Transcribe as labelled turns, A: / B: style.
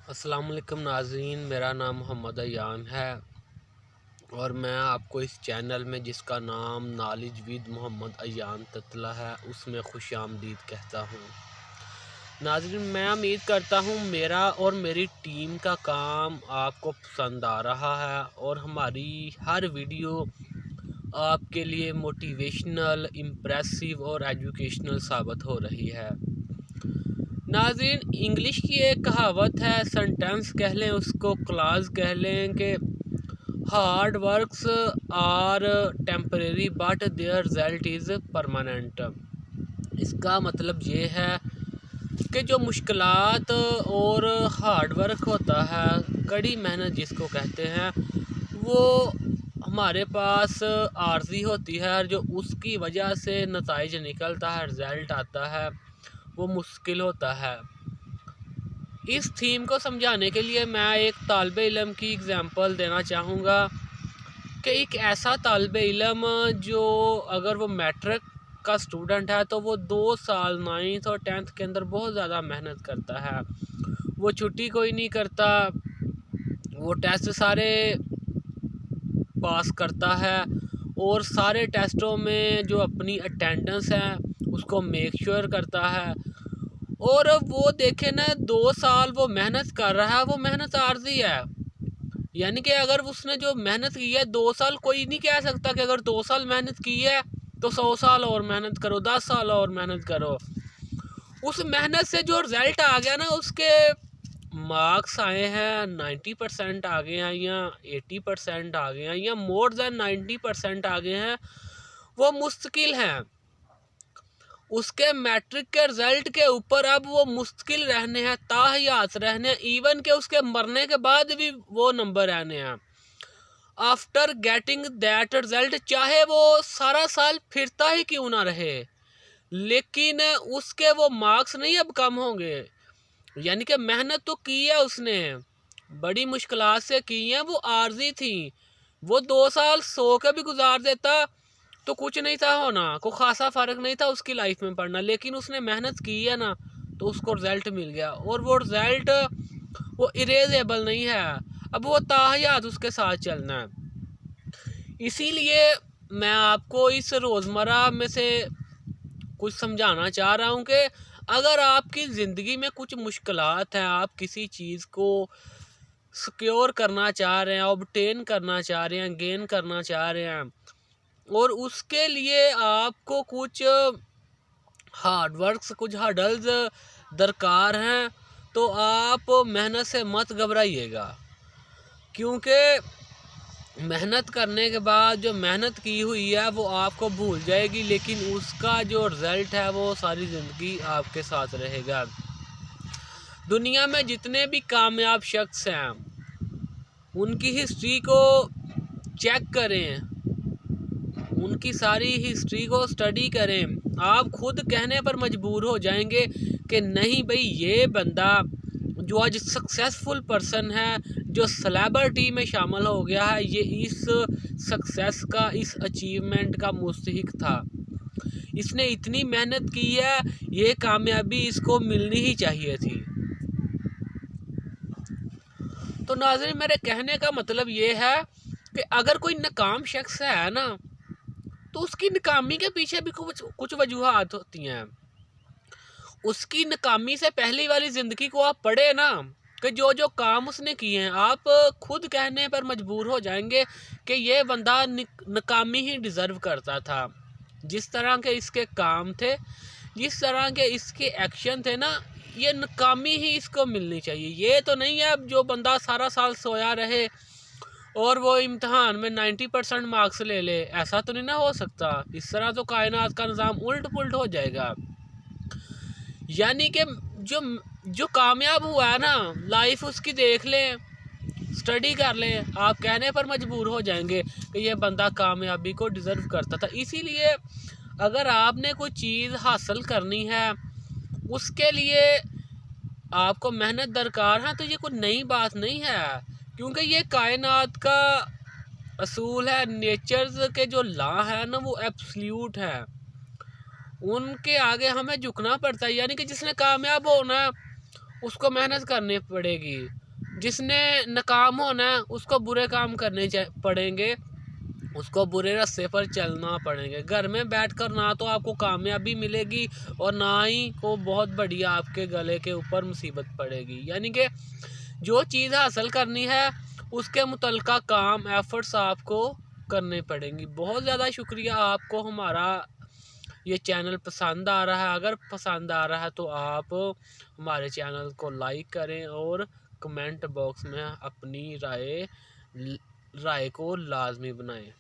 A: अस्सलाम वालेकुम नाज़रीन, मेरा नाम मोहम्मद अयान है और मैं आपको इस चैनल में जिसका नाम नॉलेज विद मोहम्मद अयान ततला है उसमें खुशामदीद कहता हूँ। नाज़रीन, मैं उम्मीद करता हूँ मेरा और मेरी टीम का काम आपको पसंद आ रहा है और हमारी हर वीडियो आपके लिए मोटिवेशनल, इम्प्रेसिव और एजुकेशनल साबित हो रही है। नाज़रीन, इंग्लिश की एक कहावत है, सेंटेंस कह लें उसको, क्लास कह लें कि hard works are temporary but their result is permanent. इसका मतलब ये है कि जो मुश्किलात और हार्ड वर्क होता है, कड़ी मेहनत जिसको कहते हैं, वो हमारे पास आर्जी होती है और जो उसकी वजह से नताइज निकलता है, रिज़ल्ट आता है, वो मुश्किल होता है। इस थीम को समझाने के लिए मैं एक तालिब इल्म की एग्ज़ाम्पल देना चाहूँगा कि एक ऐसा तालिब इल्म जो अगर वो मैट्रिक का स्टूडेंट है तो वो 2 साल 9th और 10th के अंदर बहुत ज़्यादा मेहनत करता है। वो छुट्टी कोई नहीं करता, वो टेस्ट सारे पास करता है और सारे टेस्टों में जो अपनी अटेंडेंस है उसको मेक श्योर करता है। और वो देखे ना, 2 साल वो मेहनत कर रहा है, वो मेहनत आर्जी है। यानी कि अगर उसने जो मेहनत की है 2 साल, कोई नहीं कह सकता कि अगर 2 साल मेहनत की है तो 100 साल और मेहनत करो, 10 साल और मेहनत करो। उस मेहनत से जो रिजल्ट आ गया ना, उसके मार्क्स आए हैं 90% आ गए हैं या 80% आ गए हैं या मोर देन 90% आ गए हैं, वो मुस्तकिल हैं। उसके मैट्रिक के रिजल्ट के ऊपर अब वो मुश्किल रहने हैं, ताहयात रहने हैं, इवन के उसके मरने के बाद भी वो नंबर रहने हैं। आफ्टर गेटिंग दैट रिजल्ट, चाहे वो सारा साल फिरता ही क्यों ना रहे, लेकिन उसके वो मार्क्स नहीं अब कम होंगे। यानी कि मेहनत तो की है उसने, बड़ी मुश्किलात से की है, वो आर्जी थी। वो 2 साल सो के भी गुजार देता तो कुछ नहीं था होना, को खासा फ़र्क नहीं था उसकी लाइफ में पड़ना, लेकिन उसने मेहनत की है ना, तो उसको रिज़ल्ट मिल गया और वो रिज़ल्ट वो इरेजेबल नहीं है, अब वो ताहयात उसके साथ चलना है। इसीलिए मैं आपको इस रोज़मर्रा में से कुछ समझाना चाह रहा हूँ कि अगर आपकी ज़िंदगी में कुछ मुश्किलात हैं, आप किसी चीज़ को सिक्योर करना चाह रहे हैं, ऑब्टेन करना चाह रहे हैं, गेन करना चाह रहे हैं और उसके लिए आपको कुछ हार्ड वर्क्स, कुछ हर्डल्स दरकार हैं, तो आप मेहनत से मत घबराइएगा, क्योंकि मेहनत करने के बाद जो मेहनत की हुई है वो आपको भूल जाएगी, लेकिन उसका जो रिज़ल्ट है वो सारी ज़िंदगी आपके साथ रहेगा। दुनिया में जितने भी कामयाब शख्स हैं उनकी हिस्ट्री को चेक करें, उनकी सारी हिस्ट्री को स्टडी करें, आप खुद कहने पर मजबूर हो जाएंगे कि नहीं भाई, ये बंदा जो आज सक्सेसफुल पर्सन है, जो सेलेब्रिटी में शामिल हो गया है, ये इस सक्सेस का, इस अचीवमेंट का मुस्तहिक था। इसने इतनी मेहनत की है, ये कामयाबी इसको मिलनी ही चाहिए थी। तो नाज़रीन, मेरे कहने का मतलब ये है कि अगर कोई नाकाम शख्स है ना, तो उसकी नाकामी के पीछे भी कुछ वजूहात होती हैं। उसकी नाकामी से पहली वाली ज़िंदगी को आप पढ़े ना, कि जो जो काम उसने किए हैं, आप खुद कहने पर मजबूर हो जाएंगे कि ये बंदा नाकामी ही डिज़र्व करता था। जिस तरह के इसके काम थे, जिस तरह के इसके एक्शन थे ना, ये नाकामी ही इसको मिलनी चाहिए। ये तो नहीं है अब जो बंदा सारा साल सोया रहे और वो इम्तहान में 90% मार्क्स ले ले, ऐसा तो नहीं ना हो सकता। इस तरह तो कायनात का निज़ाम उल्ट पुल्ट हो जाएगा। यानी कि जो जो कामयाब हुआ है ना, लाइफ उसकी देख लें, स्टडी कर लें, आप कहने पर मजबूर हो जाएंगे कि ये बंदा कामयाबी को डिज़र्व करता था। इसीलिए अगर आपने कोई चीज़ हासिल करनी है, उसके लिए आपको मेहनत दरकार है, तो ये कोई नई बात नहीं है, क्योंकि ये कायनात का असूल है। नेचर्स के जो लॉ है ना, वो एब्सोल्यूट है, उनके आगे हमें झुकना पड़ता है। यानी कि जिसने कामयाब होना है उसको मेहनत करनी पड़ेगी। जिसने नाकाम होना है उसको बुरे काम करने पड़ेंगे, उसको बुरे रास्ते पर चलना पड़ेंगे। घर में बैठकर ना तो आपको कामयाबी मिलेगी और ना ही को बहुत बढ़िया आपके गले के ऊपर मुसीबत पड़ेगी। यानी कि जो चीज़ हासिल करनी है उसके मुतल्लिका काम एफर्ट्स आपको करने पड़ेंगी। बहुत ज़्यादा शुक्रिया। आपको हमारा ये चैनल पसंद आ रहा है, अगर पसंद आ रहा है तो आप हमारे चैनल को लाइक करें और कमेंट बॉक्स में अपनी राय को लाजमी बनाएं।